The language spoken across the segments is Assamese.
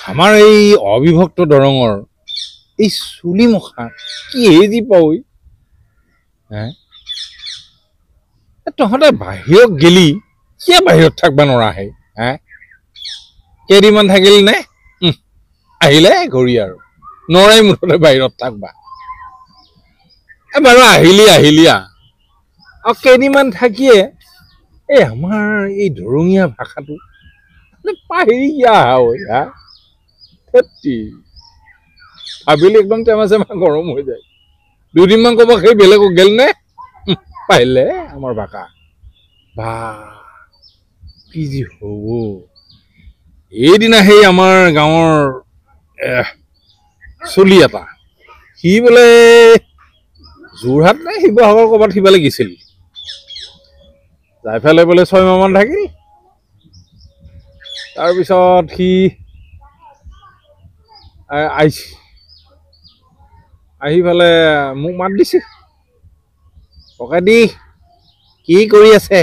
আমাৰ এই অবিভক্ত দৰঙৰ এই চুলি মুখা কি হেৰি পাৱই হে তহঁতে বাহিৰত গেলি কিয় বাহিৰত থাকবা নৰাহে হে কেইদিনমান থাকিলি নে আহিলে ঘূৰি আৰু নৰাই মুঠতে বাহিৰত থাকবা বাৰু আহিলি আৰু কেইদিনমান থাকিয়ে এই আমাৰ এই দৰঙীয়া ভাষাটো পাহৰি গিয়া হা ভাবিলে একদম টেমা চেমা গৰম হৈ যায় দুদিনমান ক'ব সেই বেলেগক গেল নে পাৰিলে আমাৰ ভাষা বা কি যি হ'ব এইদিনা সেই আমাৰ গাঁৱৰ চলি এটা সি বোলে যোৰহাট নে শিৱসাগৰ ক'ৰবাত সিফালে গৈছিল যাই পেলাই বোলে 6 মাহমান থাকিল তাৰপিছত সি আহি পেলাই মোক মাত দিছে ককাইদি কি কৰি আছে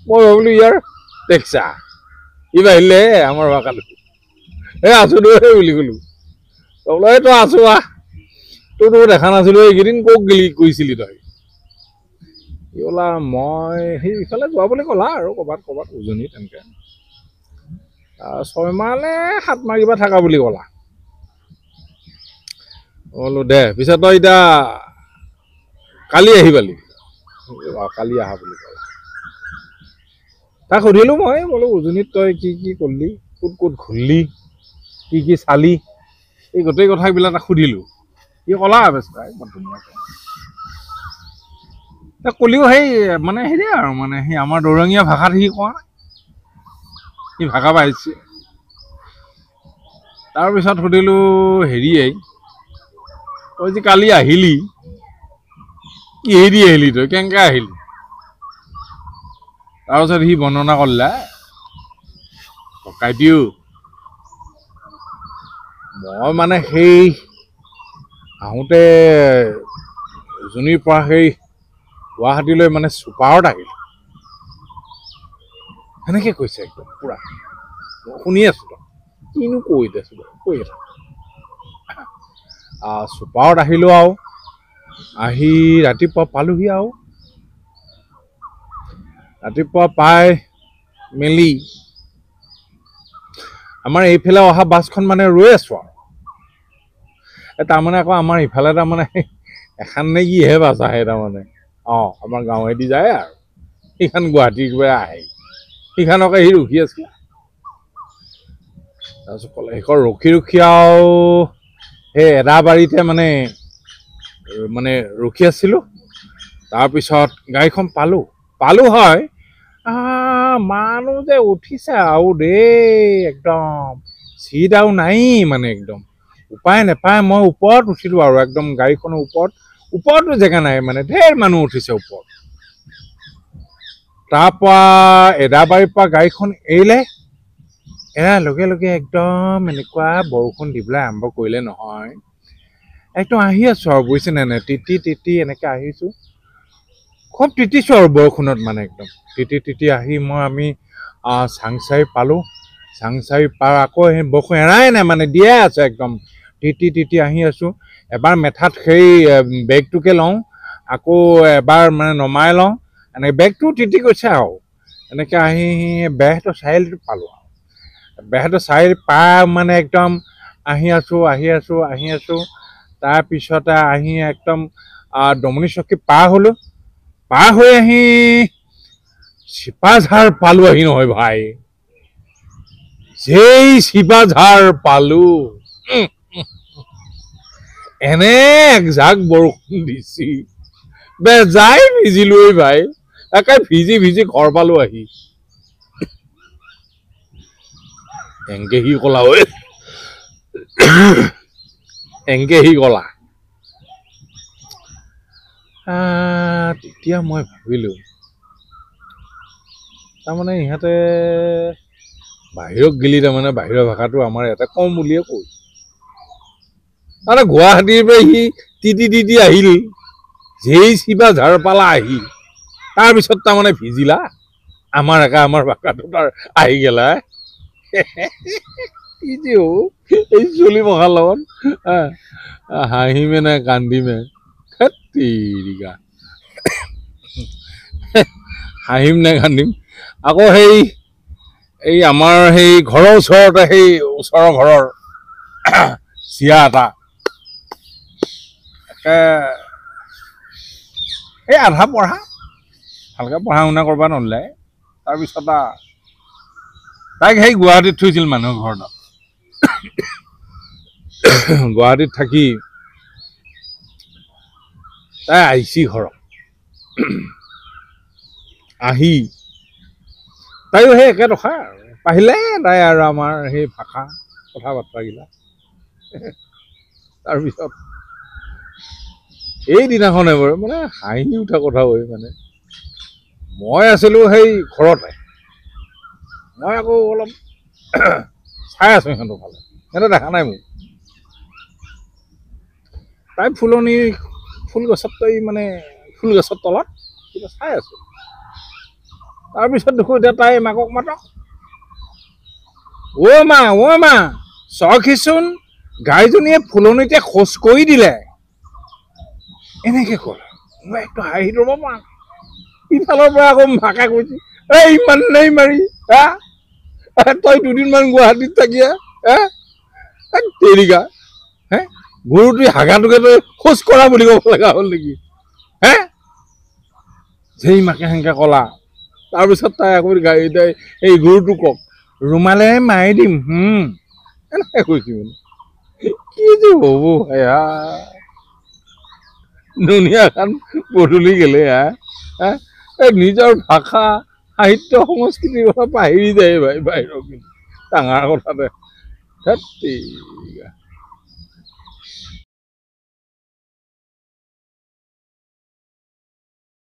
মই ভাবিলো ইয়াৰ দেখছা ই বাঢ়িলে আমাৰ ভাষাটো আছো দে বুলি ক'লো তই তই আছো তোৰ দেখা নাছিলো এইকেইদিন ক'ত গেলি কৈছিলি তই ক'লা মই সেই ইফালে যোৱা বুলি ক'লা আৰু ক'ৰবাত উজনি তেনেকৈ 6 মাহ নে 7 মাহ কিবা থাকা বুলি ক'লা বোলো দে পিছত তই এতিয়া কালি আহি পালি কালি আহা বুলি ক'লা তাক সুধিলো মই বোলো উজনিত তই কি কি কৰিলি ক'ত ক'ত ঘূৰিলি কি কি চালি এই গোটেই কথাবিলাক তাক সুধিলো সি ক'লা বেচৰাই বৰ ধুনীয়াকৈ তাক ক'লেও সেই মানে হেৰি আৰু মানে সেই আমাৰ দৰঙীয়া ভাষাত সি কোৱা সি ভাষা পাইছে তাৰপিছত সুধিলো হেৰিয়ে তই যে কালি আহিলি কিহেদি আহিলি তই কেনেকৈ আহিলি তাৰপিছত সি বৰ্ণনা কৰিলে ককাইদেউ মই মানে সেই আহোঁতে উজনিৰ পৰা সেই গুৱাহাটীলৈ মানে চুপাৰত আহিলোঁ সেনেকৈ কৈছে একদম পুৰা শুনি আছো তই কিনো কৈ আছো কৈ আছো চুপাৰত আহিলোঁ আৰু আহি ৰাতিপুৱা পালোহি আৰু ৰাতিপুৱা পাই মেলি আমাৰ এইফালে অহা বাছখন মানে ৰৈ আছো আৰু তাৰমানে আকৌ আমাৰ ইফালে তাৰমানে এখন নে কিহে বাছ আহে তাৰমানে আমাৰ গাঁৱেদি যায় আৰু সেইখন গুৱাহাটীৰ কিবা আহে সেইখনকে সি ৰখি আছে তাৰপিছত ক'লে সেইখন ৰখি আৰু সেই এদাবাৰীতে মানে ৰখি আছিলোঁ তাৰপিছত গাড়ীখন পালোঁ হয় মানুহ যে উঠিছে আৰু দেই একদম চিট আৰু নাই মানে একদম উপায় নাপায় মই ওপৰত উঠিলোঁ আৰু একদম গাড়ীখনৰ ওপৰতো জেগা নাই মানে ঢেৰ মানুহ উঠিছে ওপৰত তাৰপৰা এদাবাৰীৰ পৰা গাড়ীখন এৰাৰ লগে লগে একদম এনেকুৱা বৰষুণ দিবলৈ আৰম্ভ কৰিলে নহয় একদম আহি আছো আৰু বুজিছে নে তিতি এনেকৈ আহিছোঁ খুব তিতিছোঁ আৰু বৰষুণত মানে একদম তিতি আহি আমি চাংচাৰি পালোঁ চাংচাৰি পাৰ আকৌ সেই বৰষুণ এৰাই নাই মানে দিয়ে আছে একদম তিতি আহি আছোঁ এবাৰ মেথাত সেই বেগটোকে লওঁ আকৌ এবাৰ মানে নমাই লওঁ এনেকৈ বেগটো তিতি গৈছে আৰু এনেকৈ আহি বেহটো চাৰিআলিটো পালোঁ আৰু বেহটো চাৰিআলি পাৰ মানে একদম আহি আছোঁ তাৰপিছতে আহি একদম দমনি চকী পাৰ হ'লোঁ পাৰ হৈ আহি চিপাঝাৰ পালোঁ আহি নহয় ভাই যেই চিপাঝাৰ পালোঁ এনে একজাক বৰষুণ দিছি বেজাই ভিজিলোঁ ভাই একে ভিজি ঘৰ পালোঁ আহি এংকে সি ক'লা ঐ এংকে সি ক'লা তেতিয়া মই ভাবিলোঁ তাৰমানে ইহঁতে বাহিৰত গেলি তাৰমানে বাহিৰৰ ভাষাটো আমাৰ ইয়াতে কম বুলিয়ে কয় তাৰমানে গুৱাহাটীৰ পৰা সি তিতি আহিল যেই চিপাঝাৰ পালা আহি তাৰপিছত তাৰমানে ভিজিলা আমাৰ ভাষাটো তাৰ আহি গেলা কি যে এই চলি পখাৰ লগত হাঁহিমে নে কান্দিমে তেৰিকা হাঁহিম নে কান্দিম আকৌ এই আমাৰ সেই ঘৰৰ ওচৰতে সেই ওচৰৰ ঘৰৰ চিয়া এটা এই আধা পঢ়া ভালকৈ পঢ়া শুনা কৰিব নললে তাৰপিছত তাইক সেই গুৱাহাটীত থৈছিল মানুহৰ ঘৰত গুৱাহাটীত থাকি তাই আহিছি ঘৰত আহি তাইও সেই একে টকা পাহিলে তাই আৰু আমাৰ সেই ভাষা কথা বাৰ্তাগিলা তাৰপিছত এইদিনাখনে বাৰু মানে হাঁহি উঠা কথা হয় মানে মই আছিলোঁ সেই ঘৰতে মই আকৌ অলপ চাই আছোঁ সিহঁতৰ ফালে সিহঁতে দেখা নাই মোক তাই ফুল গছৰ তলত কিবা চাই আছোঁ তাৰপিছত দেখোঁ এতিয়া তাই মাকক মাতক অ' মা চখিচোন গাইজনীয়ে ফুলনিতে খোজ কৰি দিলে এনেকে ক'ল মই একটু হাঁহি ৰ'ব পৰা ইফালৰ পৰা আকৌ মাকে কৈছে এই ইমান নাই মাৰি তই দুদিনমান গুৱাহাটীত থাকিয়া তেৰিকা গৰুটো হাগাটোকে তই খোজ কৰা বুলি ক'ব লগা হ'ল নেকি যেই মাকে সেনেকে ক'লা তাৰপিছত তাই আকৌ এই গৰুটো কওক ৰুমালে মাৰি দিম এনেকে কৈছে মানে কি যে হ'ব ভাইয়া দুনিয়াখন পদূলি গেলে নিজৰ ভাষা সাহিত্য সংস্কৃতিৰ কথা পাহৰি যায় ভাই বাহিৰৰ কিন্তু ডাঙৰ কথাতে